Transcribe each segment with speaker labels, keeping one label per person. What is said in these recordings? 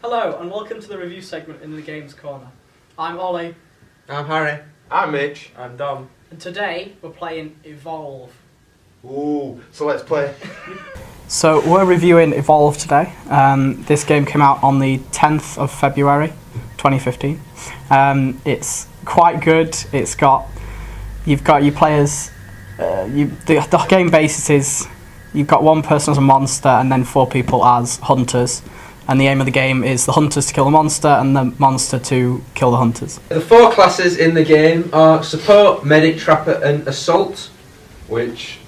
Speaker 1: Hello and welcome to the review segment in the Games Corner. I'm Ollie.
Speaker 2: I'm Harry.
Speaker 3: I'm Mitch.
Speaker 2: I'm Dom.
Speaker 1: And today we're playing Evolve.
Speaker 3: Ooh, so let's play.
Speaker 1: So we're reviewing Evolve today. This game came out on the 10th of February 2015. It's quite good. You've got your players. The game basis is you've got one person as a monster and then 4 people as hunters. And the aim of the game is the hunters to kill the monster and the monster to kill the hunters.
Speaker 2: The 4 classes in the game are support, medic, trapper, and assault.
Speaker 3: Which,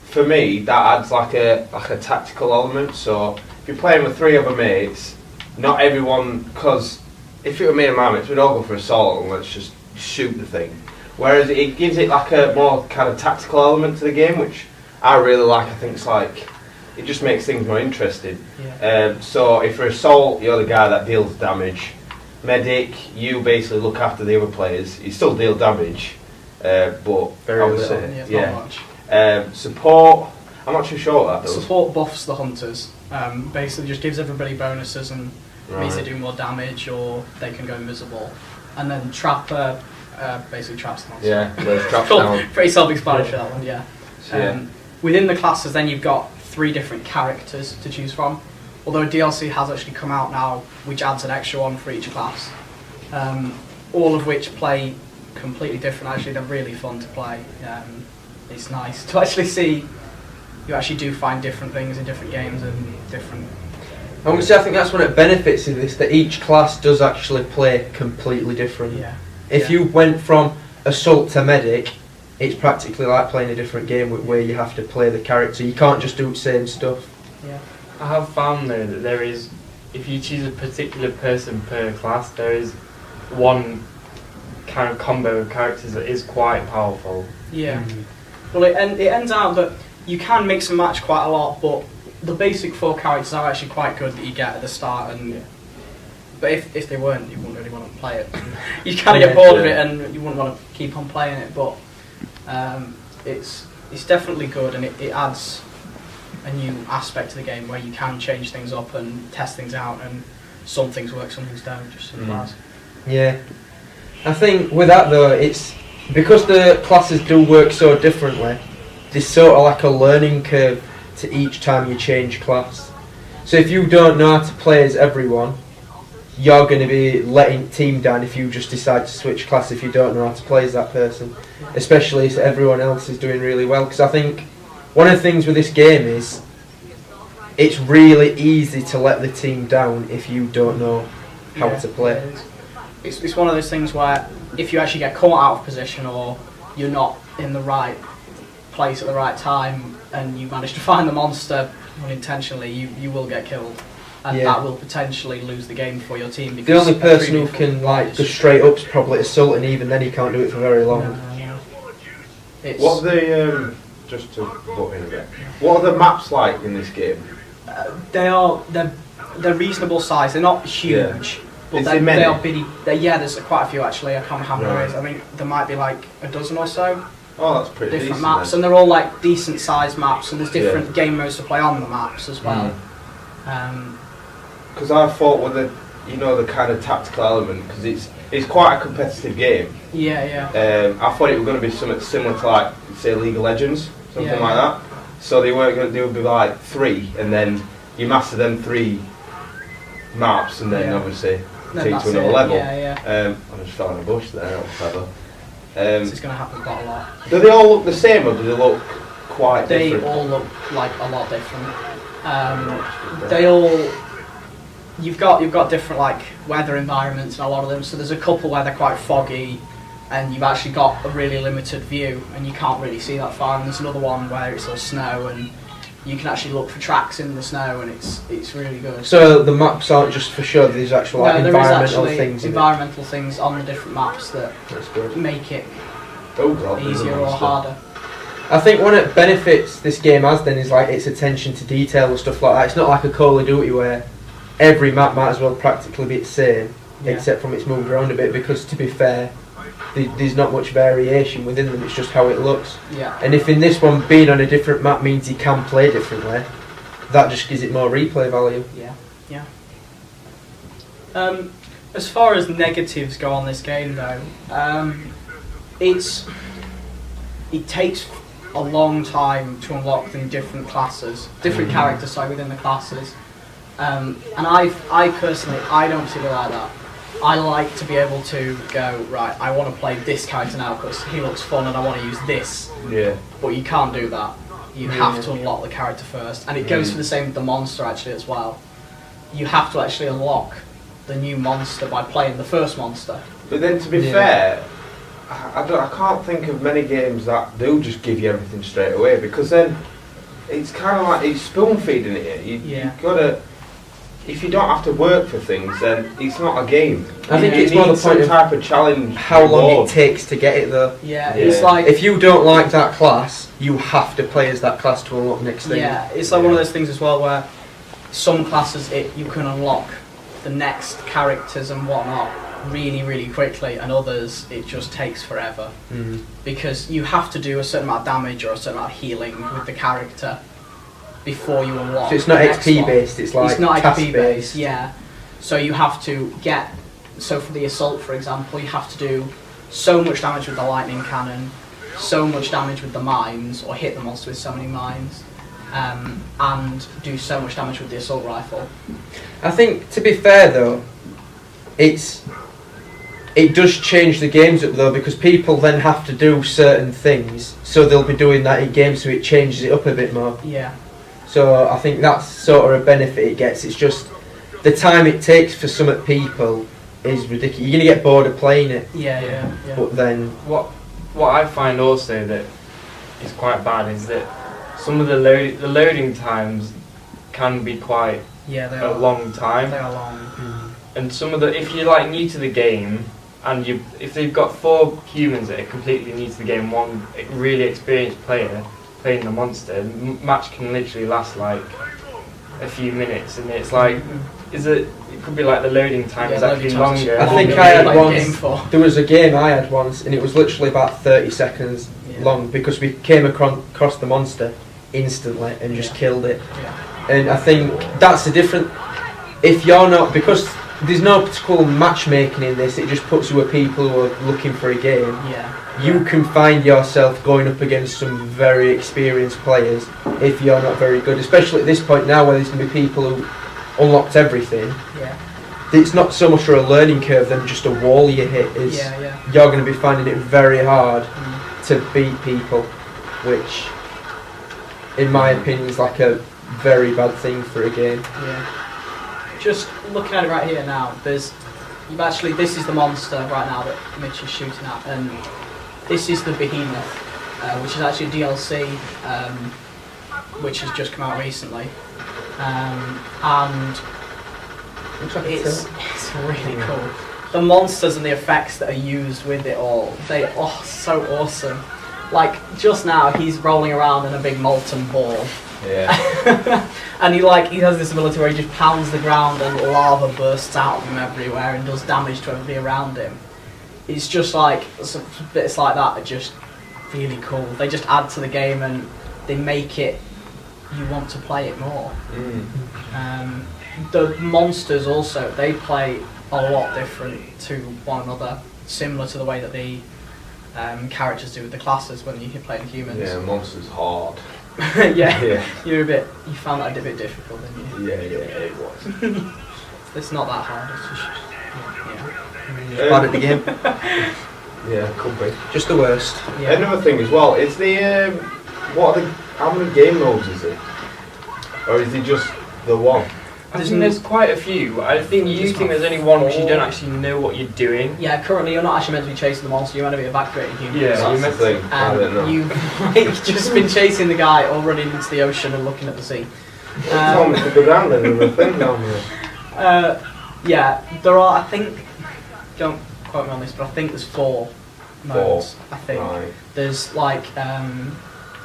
Speaker 3: for me, that adds like a tactical element. So if you're playing with 3 other mates, not everyone, because if it were me and my mates, we'd all go for assault and let's just shoot the thing. Whereas it gives it like a more kind of tactical element to the game, which I really like. I think it's like, it just makes things more interesting.
Speaker 1: Yeah.
Speaker 3: So if you're assault, you're the guy that deals damage. Medic, you basically look after the other players. You still deal damage, but
Speaker 2: Very
Speaker 3: obviously,
Speaker 2: little.
Speaker 1: Not much.
Speaker 3: Support, I'm not too sure what that does.
Speaker 1: Support buffs the hunters. Basically just gives everybody bonuses and means they do more damage or they can go invisible. And then Trapper basically traps the monster.
Speaker 3: Yeah, there's traps
Speaker 1: Cool.
Speaker 3: down.
Speaker 1: Pretty self-explanatory that one, yeah.
Speaker 3: So, yeah.
Speaker 1: Within the classes then you've got 3 different characters to choose from. Although DLC has actually come out now which adds an extra one for each class. All of which play completely different. Actually, they're really fun to play. It's nice to actually see you actually do find different things in different games and different.
Speaker 2: I would say I think that's one of the benefits of this, that each class does actually play completely different.
Speaker 1: Yeah.
Speaker 2: If you went from assault to medic, it's practically like playing a different game where you have to play the character. You can't just do the same stuff.
Speaker 1: Yeah.
Speaker 4: I have found though that there is, if you choose a particular person per class, there is one kind of combo of characters that is quite powerful.
Speaker 1: Yeah. Well, it ends out that you can mix and match quite a lot, but the basic 4 characters are actually quite good that you get at the start. And but if they weren't, you wouldn't really want to play it. You kind of get bored of it, and you wouldn't want to keep on playing it. But it's definitely good, and it adds a new aspect to the game where you can change things up and test things out, and some things work, some things don't. Just simple as.
Speaker 2: Yeah. I think with that though, it's because the classes do work so differently, there's sort of like a learning curve to each time you change class. So if you don't know how to play as everyone, you're going to be letting team down if you just decide to switch class if you don't know how to play as that person, especially if everyone else is doing really well. Because I think one of the things with this game is it's really easy to let the team down if you don't know how to play.
Speaker 1: It's one of those things where if you actually get caught out of position or you're not in the right place at the right time and you manage to find the monster unintentionally, you will get killed. And that will potentially lose the game for your team.
Speaker 2: The only person who can like go straight up is probably assault, and even then he can't do it for very long.
Speaker 3: What are the just to butt in a bit? What are the maps like in this game?
Speaker 1: They're reasonable size. They're not huge, but they are bitty. There's quite a few actually. I can't remember how many there is. I mean, there might be like a dozen or so.
Speaker 3: Oh, that's pretty
Speaker 1: different
Speaker 3: decent,
Speaker 1: maps,
Speaker 3: then.
Speaker 1: and they're all like decent sized maps, and there's different game modes to play on the maps as well.
Speaker 3: Because I thought with the kind of tactical element, because it's quite a competitive game.
Speaker 1: Yeah.
Speaker 3: I thought it was going to be something similar to like say League of Legends, something like that. So they would be like 3, and then you master them 3 maps, and then obviously take to another level. I just fell in a bush there. That was clever.
Speaker 1: This is going to happen quite a lot.
Speaker 3: Do they all look the same, or do they look quite different?
Speaker 1: They all look like a lot different. You've got different like weather environments in a lot of them. So there's a couple where they're quite foggy, and you've actually got a really limited view, and you can't really see that far. And there's another one where it's all snow, and you can actually look for tracks in the snow, and it's really good.
Speaker 2: So the maps aren't just for show. There's actual like environmental things.
Speaker 1: Environmental things on the different maps that make it easier or harder.
Speaker 2: I think one of the benefits this game has then is like its attention to detail and stuff like that. It's not like a Call of Duty where every map might as well practically be the same, except from it's moved around a bit, because to be fair, there's not much variation within them, it's just how it looks. And if in this one being on a different map means you can play differently, that just gives it more replay value.
Speaker 1: As far as negatives go on this game, though, it takes a long time to unlock the different classes, different characters, sorry, within the classes. And I personally, I don't particularly like that. I like to be able to go, right, I want to play this character now because he looks fun and I want to use this.
Speaker 3: Yeah.
Speaker 1: But you can't do that. You have to unlock the character first. And it goes for the same with the monster actually as well. You have to actually unlock the new monster by playing the first monster.
Speaker 3: But then, to be fair, I can't think of many games that do just give you everything straight away, because then it's kind of like it's spoon feeding it. You've got to. If you don't have to work for things, then it's not a game.
Speaker 2: I think
Speaker 3: you
Speaker 2: it's more
Speaker 3: need
Speaker 2: the
Speaker 3: some
Speaker 2: point of
Speaker 3: type of challenge.
Speaker 2: how long
Speaker 3: reward.
Speaker 2: it takes to get it though.
Speaker 1: Yeah, it's like
Speaker 2: If you don't like that class, you have to play as that class to unlock the next thing.
Speaker 1: yeah, it's like one of those things as well where some classes you can unlock the next characters and whatnot really, really quickly, and others it just takes forever because you have to do a certain amount of damage or a certain amount of healing with the character before you unlock.
Speaker 2: So it's not
Speaker 1: the next
Speaker 2: XP
Speaker 1: one.
Speaker 2: based, it's like
Speaker 1: It's not
Speaker 2: task
Speaker 1: XP based, yeah. So you have to get. So for the assault, for example, you have to do so much damage with the lightning cannon, so much damage with the mines, or hit the monster with so many mines, and do so much damage with the assault rifle.
Speaker 2: I think, to be fair though, it does change the games up though, because people then have to do certain things, so they'll be doing that in games, so it changes it up a bit more.
Speaker 1: Yeah.
Speaker 2: So I think that's sort of a benefit it gets. It's just the time it takes for some people is ridiculous. You're gonna get bored of playing it.
Speaker 1: Yeah.
Speaker 2: But then
Speaker 4: What I find also that is quite bad is that some of the loading times can be quite
Speaker 1: Yeah, they
Speaker 4: a
Speaker 1: are
Speaker 4: long time.
Speaker 1: They are long.
Speaker 4: And some of the, if you're like new to the game, and if they've got 4 humans that are completely new to the game, one really experienced player playing the monster, the match can literally last like a few minutes, and it's like, it could be like the loading time is actually longer.
Speaker 2: I think I had once. There was a game I had once, and it was literally about 30 seconds long, because we came across the monster instantly and just killed it.
Speaker 1: Yeah.
Speaker 2: And I think that's the different. If you're not, because there's no particular matchmaking in this, it just puts you with people who are looking for a game.
Speaker 1: Yeah.
Speaker 2: You can find yourself going up against some very experienced players if you're not very good, especially at this point now where there's going to be people who unlocked everything.
Speaker 1: Yeah.
Speaker 2: It's not so much for a learning curve than just a wall you hit. You're going to be finding it very hard to beat people, which in my opinion is like a very bad thing for a game.
Speaker 1: Yeah. Just looking at it right here now, this is the monster right now that Mitch is shooting at, and this is the Behemoth, which is actually a DLC, which has just come out recently, and it's really cool. The monsters and the effects that are used with it all, they are so awesome. Like, just now, he's rolling around in a big molten ball.
Speaker 3: Yeah.
Speaker 1: And he has this ability where he just pounds the ground and lava bursts out of him everywhere and does damage to everybody around him. It's just like, bits like that are just really cool. They just add to the game and they make it, you want to play it more. The monsters also, they play a lot different to one another, similar to the way that the characters do with the classes when you're playing humans.
Speaker 3: Yeah, monster's hard.
Speaker 1: yeah. You found that a bit difficult, didn't you?
Speaker 3: Yeah, it was.
Speaker 1: It's not that hard. It's just,
Speaker 2: Bad at the game.
Speaker 3: Yeah, could be.
Speaker 2: Just the worst.
Speaker 1: yeah.
Speaker 3: Another thing as well, it's the how many game modes is it? Or is it just the one?
Speaker 4: I think there's quite a few. I think you think there's only one because you don't actually know what you're doing.
Speaker 1: Yeah, currently you're not actually meant to be chasing the monster, you're meant to be evacuating humans.
Speaker 4: Yeah,
Speaker 3: That's the thing. I don't know.
Speaker 1: You've just been chasing the guy or running into the ocean and looking at the sea.
Speaker 3: Tell me to go down there, there's a thing down there.
Speaker 1: Yeah, there are, I think, don't quote me on this, but I think there's 4 modes, I think.
Speaker 3: Right.
Speaker 1: There's like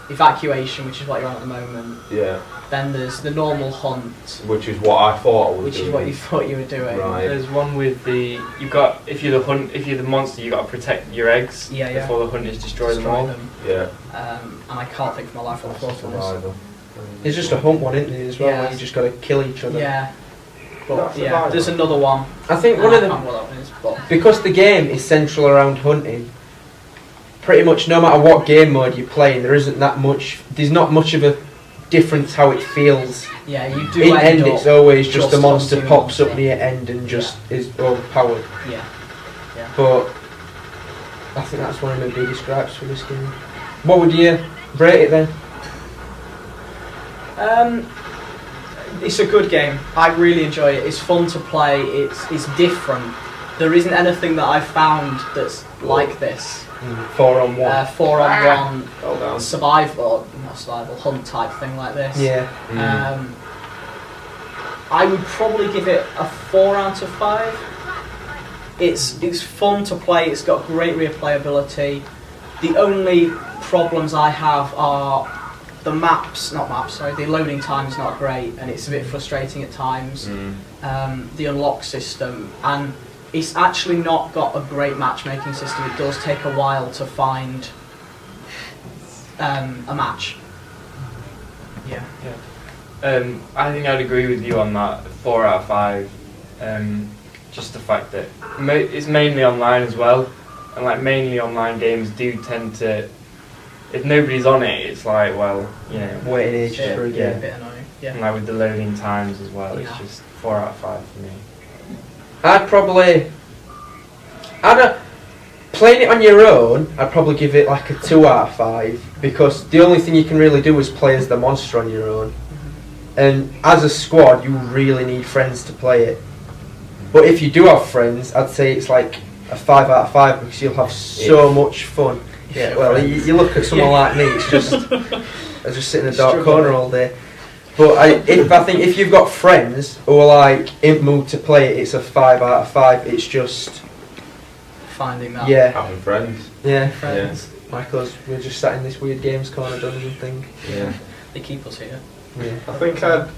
Speaker 1: evacuation, which is what you're on at the moment.
Speaker 3: Yeah.
Speaker 1: Then there's the normal hunt,
Speaker 3: Which is what I thought I was
Speaker 1: which
Speaker 3: doing.
Speaker 1: is what you thought you were doing.
Speaker 3: Right.
Speaker 4: There's one with if you're the monster, you got to protect your eggs before the hunters destroy them all.
Speaker 3: Yeah.
Speaker 1: And I can't think for my life what the fourth one is.
Speaker 3: Survival.
Speaker 2: There's just a hunt one, isn't there, as well,
Speaker 1: Yeah.
Speaker 2: where you just got to kill each other.
Speaker 1: Yeah. But
Speaker 3: That's
Speaker 1: yeah,
Speaker 3: Survivor.
Speaker 1: there's another one.
Speaker 2: I think
Speaker 1: I
Speaker 2: one of
Speaker 1: can't
Speaker 2: the
Speaker 1: remember what that one is, but
Speaker 2: because the game is central around hunting. Pretty much, no matter what game mode you're playing, there's not much of a difference how it feels.
Speaker 1: yeah, you do
Speaker 2: In
Speaker 1: end
Speaker 2: end,
Speaker 1: up
Speaker 2: it's always just the
Speaker 1: just
Speaker 2: monster
Speaker 1: hunting
Speaker 2: pops up
Speaker 1: monster.
Speaker 2: near end and just is overpowered.
Speaker 1: yeah.
Speaker 2: But I think that's one of my biggest gripes for this game. What would you rate it then?
Speaker 1: It's a good game. I really enjoy it. It's fun to play. It's different. There isn't anything that I've found that's like this.
Speaker 2: 4-on-1.
Speaker 1: 4-on-1
Speaker 3: Well done.
Speaker 1: survival, not survival, hunt type thing like this.
Speaker 2: Yeah.
Speaker 1: I would probably give it a 4 out of 5. It's fun to play. It's got great replayability. The only problems I have are the the loading time is not great and it's a bit frustrating at times. The unlock system, and it's actually not got a great matchmaking system. It does take a while to find a match. Yeah.
Speaker 4: I think I'd agree with you on that. 4 out of 5. Just the fact that it's mainly online as well, and like mainly online games do tend to, if nobody's on it, it's like, well, you know,
Speaker 2: Waiting ages
Speaker 1: Yeah,
Speaker 2: for a
Speaker 1: yeah, a
Speaker 2: game.
Speaker 1: bit annoying. Yeah.
Speaker 4: and like with the loading times as well, it's
Speaker 1: Yeah.
Speaker 4: just 4 out of 5 for me.
Speaker 2: Playing it on your own, I'd probably give it like a 2 out of 5 because the only thing you can really do is play as the monster on your own. And as a squad, you really need friends to play it. But if you do have friends, I'd say it's like a 5 out of 5 because you'll have so much fun. Yeah, well, you look at someone like me, it's just I just sit in a dark
Speaker 1: Struggle.
Speaker 2: corner all day. But I think if you've got friends who are like in mood to play it, it's a 5 out of 5. It's just
Speaker 1: Finding that.
Speaker 2: yeah,
Speaker 3: Having friends.
Speaker 2: yeah.
Speaker 1: Friends.
Speaker 2: Because we're just sat in this weird games corner dungeon thing.
Speaker 3: Yeah.
Speaker 1: They keep us here.
Speaker 2: Yeah.
Speaker 3: I think I'd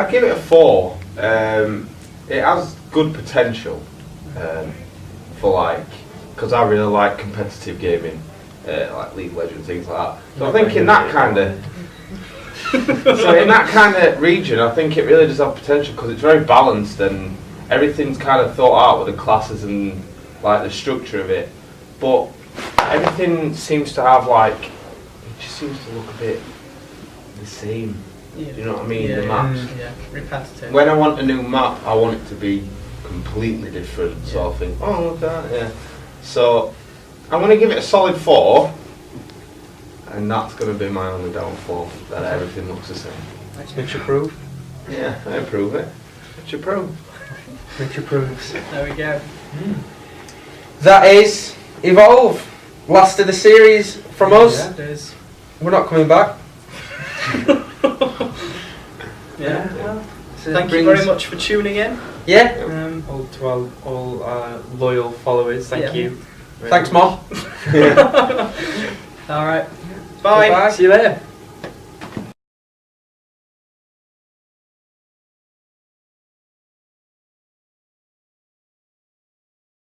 Speaker 3: give it a 4. It has good potential for like, because I really like competitive gaming, like League of Legends, things like that. So I think in that kind of region, I think it really does have potential because it's very balanced and everything's kind of thought out with the classes and like the structure of it. But everything seems to have like, it just seems to look a bit the same.
Speaker 1: Yeah.
Speaker 3: Do you know what I mean?
Speaker 1: Yeah,
Speaker 3: The maps.
Speaker 1: Yeah, repetitive.
Speaker 3: When I want a new map, I want it to be completely different. So I think, oh, look at that, yeah. So I'm going to give it a solid 4, and that's going to be my only downfall, that everything looks the same.
Speaker 2: Which approve.
Speaker 3: Yeah, I approve it. Which approve.
Speaker 2: Which approves.
Speaker 1: There we go.
Speaker 2: That is Evolve. Last of the series from us.
Speaker 1: It is.
Speaker 2: We're not coming back.
Speaker 1: Yeah.
Speaker 2: Yeah. So
Speaker 1: Thank you
Speaker 2: brings-
Speaker 1: very much for tuning in.
Speaker 2: Yeah.
Speaker 4: All loyal followers, thank
Speaker 1: Yeah.
Speaker 4: you.
Speaker 2: Thanks, Mom.
Speaker 1: All right. Bye.
Speaker 2: Bye.
Speaker 4: See you later.